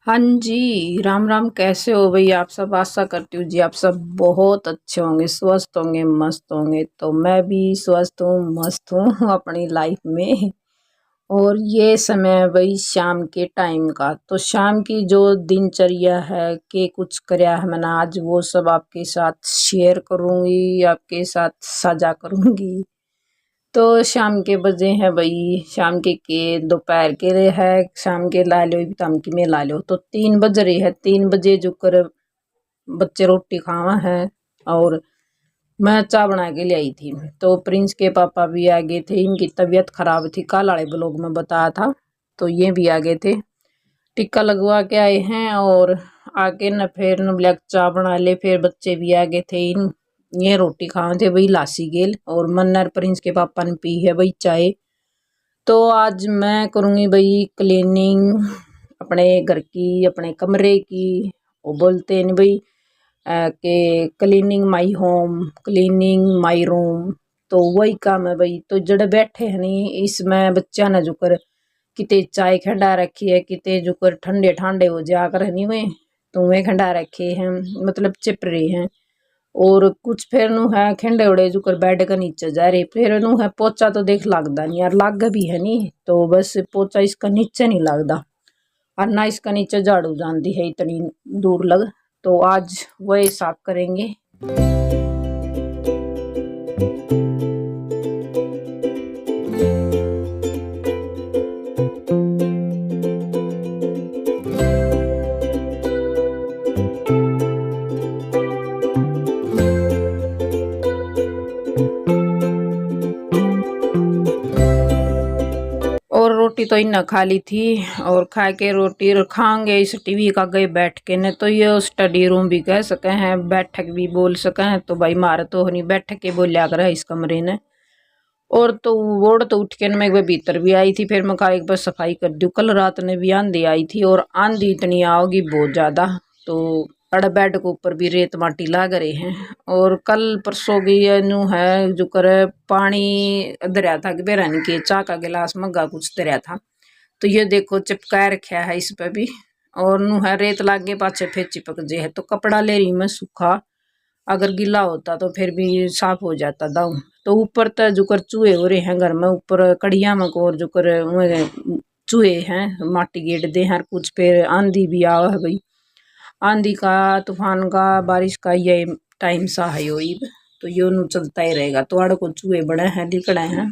हाँ जी, राम राम। कैसे हो भई आप सब? आशा करती हूँ जी आप सब बहुत अच्छे होंगे, स्वस्थ होंगे, मस्त होंगे। तो मैं भी स्वस्थ हूँ, मस्त हूँ अपनी लाइफ में। और ये समय है भई शाम के टाइम का। तो शाम की जो दिनचर्या है कि कुछ कर्या है मैंने आज, वो सब आपके साथ शेयर करूँगी, आपके साथ साझा करूँगी। तो शाम के बजे हैं भाई, शाम के दोपहर के रे है, शाम के ला लो तम की में ला लो। तो 3 बज रही है, 3 बजे जो कर बच्चे रोटी खावा है। और मैं चाय बना के ले आई थी। तो प्रिंस के पापा भी आ गए थे, इनकी तबीयत खराब थी, कल वाले ब्लॉग में बताया था। तो ये भी आ गए थे, टिक्का लगवा के आए हैं। और आके न फिर न ब्लैक चाय बना ले, फिर बच्चे भी आ गए थे। इन ये रोटी खाए थे वही लासी गेल, और मन्नर प्रिंस के पापा ने पी है वही चाय। तो आज मैं करूँगी भाई क्लीनिंग अपने घर की, अपने कमरे की। वो बोलते हैं भाई कि cleaning my home, cleaning my room. तो वही काम है भाई। तो जड़े बैठे हैं नहीं, इसमें बच्चा ने जुकर किते चाय खंडा रखी है, किते जुकर ठंडे ठंडे हो जाकर नहीं हुए तो वे खंडा रखे हैं, मतलब चिप रहे हैं। और कुछ फिर नु है खेंडे उड़े जुकर बेड के नीचे जा रहे, फिर नु है पोचा तो देख लगदा नहीं यार, लाग भी है नहीं। तो बस पोचा इसका नीचे नहीं लगदा, और ना इसका नीचे झाड़ू जानती है इतनी दूर लग। तो आज वही साफ करेंगे। और रोटी तो इन्ना खा ली थी, और खा के रोटी और खाएंगे इस टीवी का गए बैठ के ने। तो ये स्टडी रूम भी कह सके हैं, बैठक भी बोल सके हैं। तो भाई मारे तो नहीं बैठक के बोलिया कर इस कमरे ने। और तो वोड़ तो उठ के मैं एक बार भीतर भी आई थी, फिर मैं कहा एक बार सफाई कर दूँ। कल रात ने भी आंधी आई थी, और आंधी इतनी आओगी बहुत ज़्यादा। तो अड़ बेड के ऊपर भी रेत माटी लाग रहे हैं। और कल परसों की नु है जो करे पानी दरिया था कि बेरानी के चाय का गिलास मग्गा कुछ दरिया था। तो ये देखो चिपका रखा है इस पे भी। और नु है रेत लागे पाछे फिर चिपक जे है। तो कपड़ा ले रही मैं सूखा, अगर गीला होता तो फिर भी साफ हो जाता दाऊ। तो ऊपर तो जुकर चूहे हो रहे हैं घर में, ऊपर कड़िया में को जुकर चूहे हैं, माटी गेट दे हैं कुछ। फिर आंधी भी आवा है भाई, आंधी का, तूफान का, बारिश का ये टाइम सा है यो इब। तो यो नु चलता ही रहेगा। तो आड़ को चूहे बड़े हैं, लिकड़े हैं।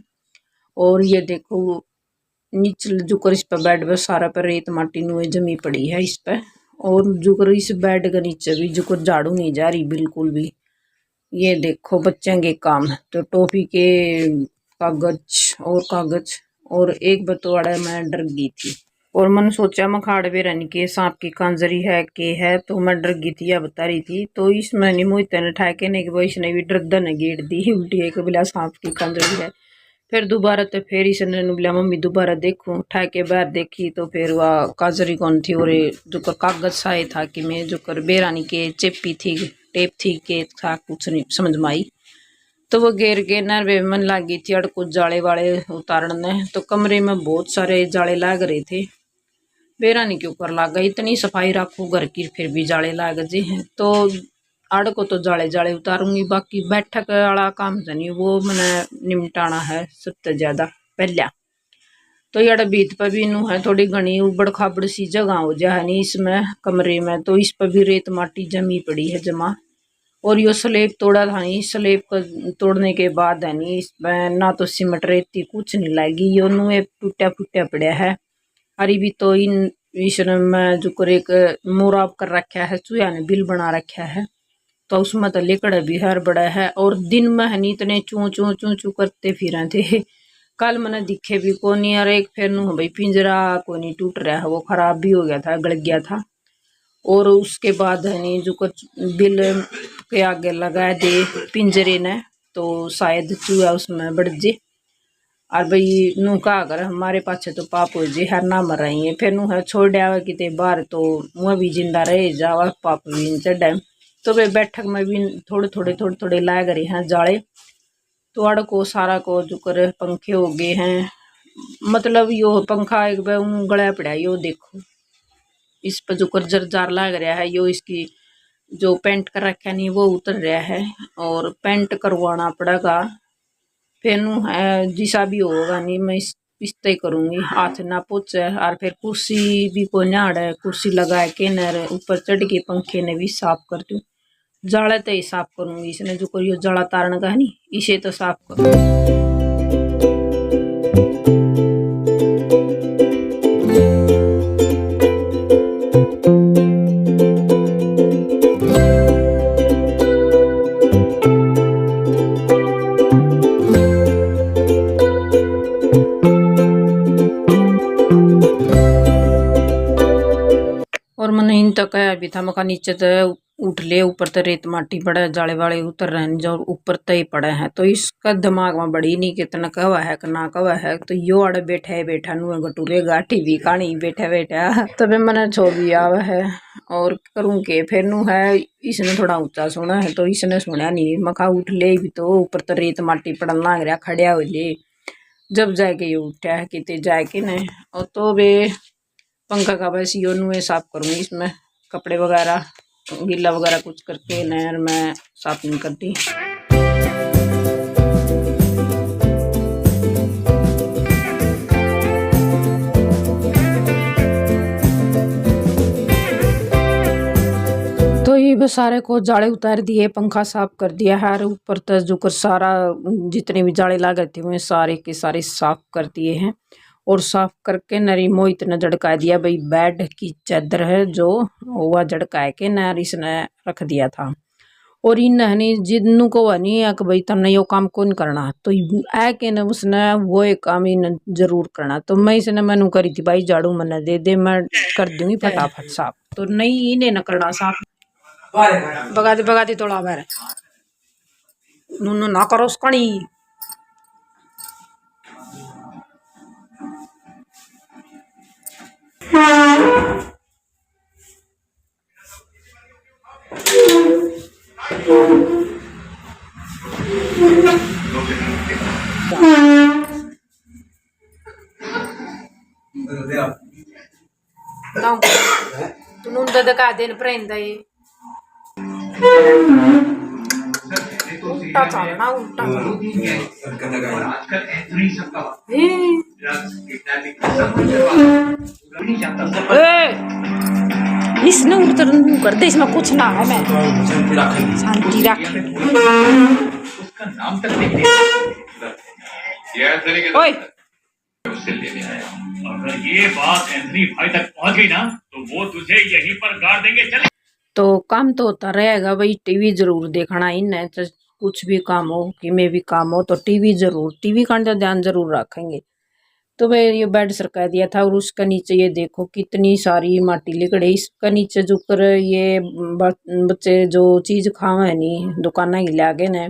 और ये देखो नीचे जुकर इस पे बेड पे सारा पर रेत माटी नु जमी पड़ी है इस पे। और जुकर इस बेड के नीचे भी जुकर झाड़ू नहीं जा रही बिल्कुल भी। ये देखो बच्चों के काम। तो टॉफी के कागज और कागज, और एक बतवाड़ा मैं डर गई थी। और मैंने सोचा मखाड़ भी रन के सांप की कांजरी है के है, तो मैं डर गई थी या बता रही थी। तो इसमें नहीं मोहित ने ठहके नहीं कि वो इसने भी डरदन गेट दी उल्टी एक बिला सांप की कांजरी है। फिर दोबारा तो फिर इसने बोला मम्मी दोबारा देखूं, ठहके बाहर देखी तो फिर वह काजरी कौन थी। और जो कर कागज साए था कि मैं जो कर बेरानी के चेपी थी, टेप थी के था, कुछ नहीं समझ में आई। तो वो घेर के नरवे मन लागी थी अड़ कुछ जाले वाले उतारने। तो कमरे में बहुत सारे जाले लाग रहे थे, बेरानी के ऊपर लाग गई। इतनी सफाई रखू घर की फिर भी जाले लाग जे हैं। तो आड़ को तो जाले जाले उतारूंगी, बाकी बैठक वाला काम नहीं वो मैंने निमटाना है सबसे ज्यादा पहला। तो यार भीत पर भी नू है थोड़ी घनी उबड़ खाबड़ सी जगह हो जाए नहीं इसमें कमरे में। तो इस पर भी रेत माटी जमी पड़ी है जमा। और यो स्लेब तोड़ा था नहीं, स्लेब को तोड़ने के बाद है नहीं इसमें ना तो सीमेंट रेती कुछ नहीं लगी, यो नू टूटा फूटा पड़ा है। अरे भी तो इन इसने में जो कर एक मोराब कर रखा है, चूहा ने बिल बना रखा है। तो उसमें तो लेकड़ भी हर बड़ा है। और दिन में है नहीं इतने चू चू चू चू करते फिर थे। कल मैंने दिखे भी को नहीं। और एक फिर नु भाई पिंजरा को नहीं टूट रहा है, वो खराब भी हो गया था, गल गया था। और उसके बाद है नहीं जो कुछ बिल के आगे लगा दे पिंजरे ने, तो शायद चूहा उसमें बढ़ जे। और भाई नू का अगर हमारे पाछे तो पाप हो जे, हर ना मर रही है। फिर नू है छोड़ दिया किते बाहर, तो वह भी जिंदा रहे जावा, पाप भी चढ़ा। तो वे बैठक में भी थोड़े थोड़े लाग रहे हैं जाले। तो अड़ को सारा को जो कर पंखे हो गए हैं, मतलब यो पंखा एक गड़ा पड़ा यो देखो। इस पर जो कर जर लग रहा है, यो इसकी जो पेंट कर रखा नहीं वो उतर रहा है और पेंट करवाना पड़ेगा। फिर नु है जिसा भी होगा नहीं मैं इस तय करूंगी, हाथ ना पोछे। और फिर कुर्सी भी को नाड़ है, कुर्सी लगा के न ऊपर चढ़ के पंखे ने भी साफ कर दूं। जाले तो ही साफ करूंगी, इसने जो करियो जाला तारण का है नी, इसे तो साफ करूंगी। और मन इन तक है अभी था मका नीचे तो उठ ले, ऊपर तो रेत माटी पड़े, जाले वाले उतर रहे हैं जो ऊपर तय पड़े हैं। तो इसका दिमाग में बड़ी नहीं कितना कवा है कि ना कवा है। तो यो अड़े बैठा नु गटूरे गाठी भी कहानी बैठा तबे मैंने छो भी आवे है और करूँ के फिर नु है। इसने थोड़ा ऊंचा सुना है तो इसने सुना नहीं, मखा उठ ले भी तो ऊपर तो रेत माटी पड़न लाग रहा खड़िया हो ले। जब जाके ये उठा है कितने जाके न, और तो वे पंखा का बस यो नुए साफ करूंगी, इसमें कपड़े वगैरह गीला वगैरह कुछ करके नहर में साफ नहीं करती। तो ये बस सारे को जाले उतार दिए, पंखा साफ कर दिया है, ऊपर तक जो कर सारा जितने भी जाले लगे थे वो सारे के सारे साफ कर दिए हैं। और साफ करके नरी मोई इतना झड़का दिया भाई, बेड की चादर है जो वह झड़का के नर इसने रख दिया था। और इन हनी जिन्नू को वनी है कि भाई तमने यो काम कौन करना, तो आ के न उसने वो एक काम इन जरूर करना। तो मैं इसने मैनू करी थी भाई झाड़ू मना दे दे मैं कर दूंगी फटाफट साफ। तो नहीं इन्हें न करना साफ, बगा दे थोड़ा बार नू ना करो उसकणी। तू नून तो दिखा देन प्रेंदा ये उल्टा चलना उल्टा इसने उतर कर दे, इसमें कुछ ना है। मैं शांति रख उसका नाम तक नहीं ओए। अगर ये बात एंथनी भाई तक पहुंच गई ना तो वो तुझे यहीं पर गाड़ देंगे। चले तो काम तो होता रहेगा भाई, टीवी जरूर देखना इन है। तो कुछ भी काम हो कि में भी काम हो तो टीवी जरूर, टीवी का ध्यान जरूर रखेंगे। तो भाई ये बेड सरका दिया था और उसका नीचे ये देखो कितनी सारी माटी लिकड़े। इसका नीचे जो कर ये बच्चे जो चीज खावे नहीं दुकाना ही लागे न,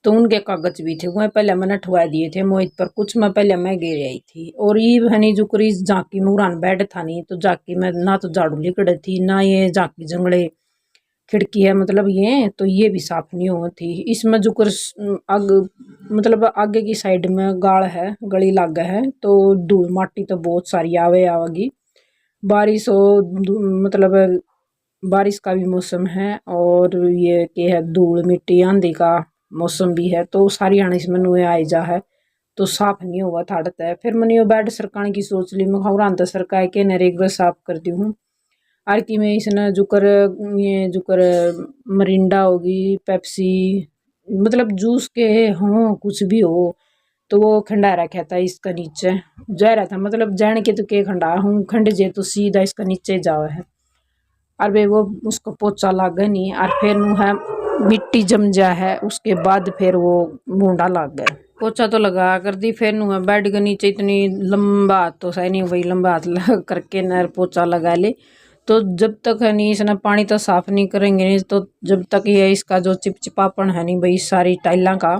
तो उनके कागज भी थे वह पहले मैंने ठुआ दिए थे मोहित पर, कुछ मैं पहले मैं गिर आई थी। और ये हनी जो करी झांकी मुरान बेड था नहीं, तो झांकी में ना तो झाड़ू लिकड़े थी ना ये झांकी जंगड़े खिड़की है मतलब ये भी साफ नहीं हो थी। इसमें जो कर आग मतलब आगे की साइड में गाड़ है, गली लाग है, तो धूल माटी तो बहुत सारी आवे आवेगी। बारिश हो मतलब बारिश का भी मौसम है और ये क्या है धूल मिट्टी आंधी का मौसम भी है, तो सारी आने इसमें नुए आई जा है तो साफ नहीं हुआ था अड़ता है। फिर मैंने यो बेड सरकाने की सोच ली, मैं खबरान तो सरकाए के नर एक बार साफ कर दी हूँ। आर की में इसने जुकर ये जुकर मरिंडा होगी पेप्सी मतलब जूस के हो कुछ भी हो तो वो खंडा रखा था इसका नीचे जा रहा था, मतलब जान के तो के खंडा हूँ खंड जे तो सीधा इसका नीचे जाओ है। और वे वो उसको पोचा लागे नहीं और फिर नु है मिट्टी जम जा है, उसके बाद फिर वो बूंदा लग गया। पोछा तो लगा कर दी, फिर नु है बेड के नीचे इतनी लंबा हाथ तो सही नहीं, वही लंबा हाथ लगा करके नर पोचा लगा ले। तो जब तक है नहीं इसने पानी तो साफ नहीं करेंगे नहीं, तो जब तक ये इसका जो चिपचिपापन है नहीं भाई सारी टाइलों का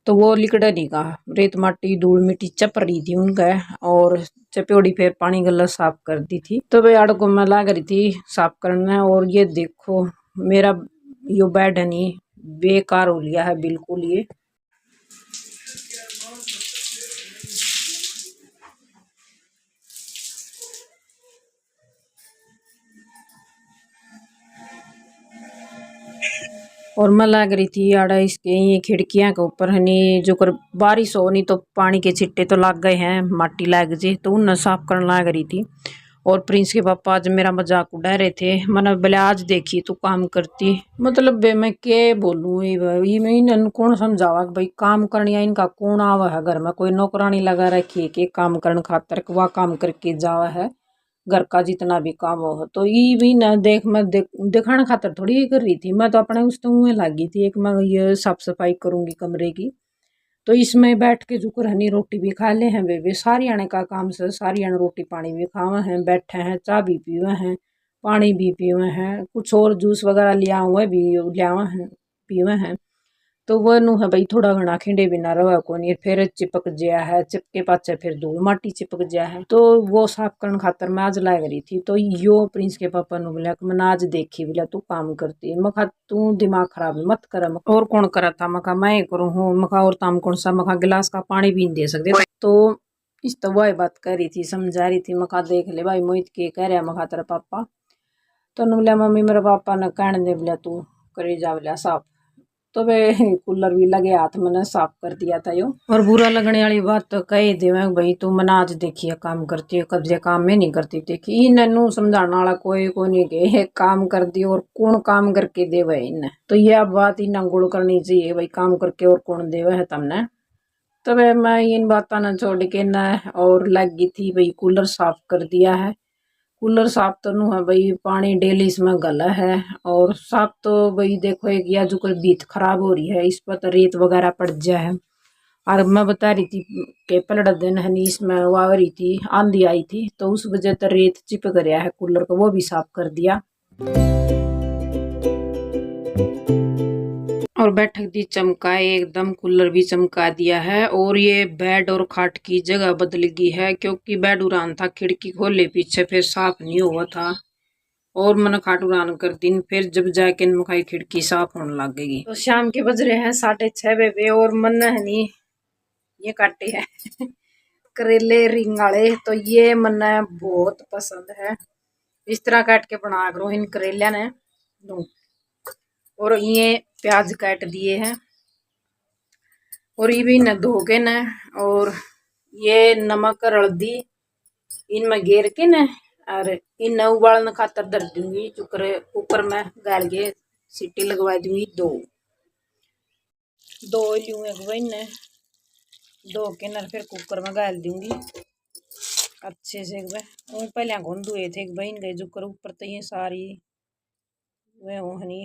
तो वो लिकड़े नहीं का, रेत माटी धूल मिट्टी चप रही थी उनका। और चपेड़ी फिर पानी गला साफ कर दी थी, तो भाई आड़ को मैं ला रही थी साफ करना। और ये देखो मेरा यो बेड है नहीं बेकार हो लिया है बिल्कुल। ये और मैं लग रही थी आड़ा इसके ये खिड़कियां के ऊपर हनी जो कर बारिश हो नहीं तो पानी के छिट्टे तो लग गए हैं, माटी लग जे तो उन साफ करने लग रही थी। और प्रिंस के पापा आज मेरा मजाक उड़ा रहे थे, मैंने बोले आज देखी तू काम करती, मतलब बे मैं क्या बोलूँ ये मैं इन्हें कौन समझावा कि भाई काम करनी है इनका कौन आवा है घर में, कोई नौकरानी लगा रखी है कि काम करने खातर वह काम करके जावा है, घर का जितना भी काम हो तो ये भी ना देख मैं दिखाने खातर थोड़ी ये कर रही थी, मैं तो अपने उस तो मुँह लगी थी एक मैं ये साफ सफाई करूंगी कमरे की। तो इसमें बैठ के जुकर हनी रोटी भी खा ले हैं वे सारी आने का काम से सारी आने रोटी पानी भी खावे हैं, बैठे हैं चाय भी पीवे हैं, पानी भी पीवे हैं, कुछ और जूस वगैरह लिया हुआ भी लिया हैं पीवे हैं। तो वह नु है भाई थोड़ा घना खिंडे भी ना रहा कोनी फिर चिपक गया है, चिपके पाचे फिर धूल माटी चिपक गया है, तो वो साफ करने खातर मैं आज लाग रही थी। तो यो प्रिंस के पापा नु बोला कि मैंने आज देखी बोला तू काम करती है, मखा तू दिमाग खराब मत कर, और कौन करा था मखा मैं करूँ हूँ मखा, और ताम कौन सा मखा गिलास का पानी भी नहीं दे सकते। तो इस तो वही बात कर रही थी समझा रही थी, मखा देख ले भाई मोहित के कह रहा मखा तेरा पापा, तो उन्होंने बोला मम्मी मेरे पापा ने कहने दे बोला तू करे जा बोला साफ। तो वे कूलर भी लगे हाथ मैंने साफ कर दिया था यो। और बुरा लगने वाली बात तो कही दे भाई तू मना आज देखिए काम करती है कब्जे काम में नहीं करती थी कि इन्हें समझाने वाला कोई नहीं के काम कर दी और कौन काम करके दे वह इन्हें, तो यह बात इन्हें गुड़ करनी चाहिए भाई काम करके और कौन दे है तमने। तो वे मैं इन बात ना छोड़ के न और लगी थी भाई कूलर साफ कर दिया है। कूलर साफ तो नु है भाई पानी डेली इसमें गला है, और साफ तो भाई देखो एक या जो कोई बीत खराब हो रही है इस पर तो रेत वगैरह पड़ जाए है। और मैं बता रही थी कि पलड़ा दिन हनी इसमें वो रही थी आंधी आई थी तो उस वजह से रेत चिपक गया है कूलर को, वो भी साफ कर दिया। और बैठक दी चमकाए एकदम कूलर भी चमका दिया है, और ये बेड और खाट की जगह बदल गई है क्योंकि बेड उड़ान था खिड़की खोले पीछे फिर साफ नहीं हुआ था, और मन खाट उड़ान कर दिन फिर जब जाके मखाई खिड़की साफ होने लग गई। तो शाम के बज रहे हैं 6:30 बजे और मन है नहीं ये काटे है करेले रिंगाले, तो ये मन बहुत पसंद है, इस तरह काट के बना करो इन करेलिया ने। और ये प्याज काट दिए हैं और ये भी न धो के न, और ये नमक और हल्दी इनमें घेर के न और इन उबालने खातर धर दूंगी कुकर में गाल के सीटी लगवा दूंगी दो लूँ एक बहन ने दो के न फिर कुकर में गाल दूंगी अच्छे से। एक बार वो पहले घुन धुए थे एक बहन गए जुकर ऊपर तो ये सारी वे हनी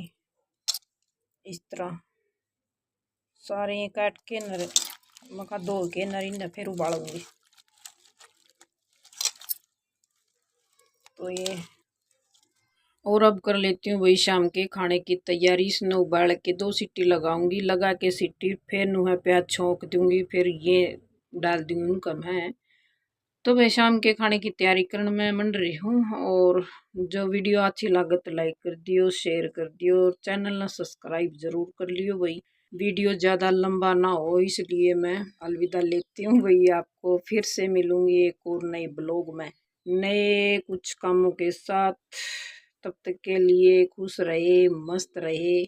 इस तरह सारे ये काट के नर मका धो के नरी न फिर उबालूंगी। तो ये और अब कर लेती हूँ वही शाम के खाने की तैयारी, इसने उबाल के 2 सीटी लगाऊंगी, लगा के सीटी फिर नु है प्याज छोंक दूंगी फिर ये डाल दूंगी उनका मैं। तो वह शाम के खाने की तैयारी करने में मंड रही हूँ, और जो वीडियो अच्छी लगे तो लाइक कर दियो शेयर कर दियो और चैनल ना सब्सक्राइब जरूर कर लियो भाई, वीडियो ज़्यादा लंबा ना हो इसलिए मैं अलविदा लेती हूँ भाई। आपको फिर से मिलूंगी एक और नए ब्लॉग में नए कुछ कामों के साथ, तब तक के लिए खुश रहे मस्त रहे।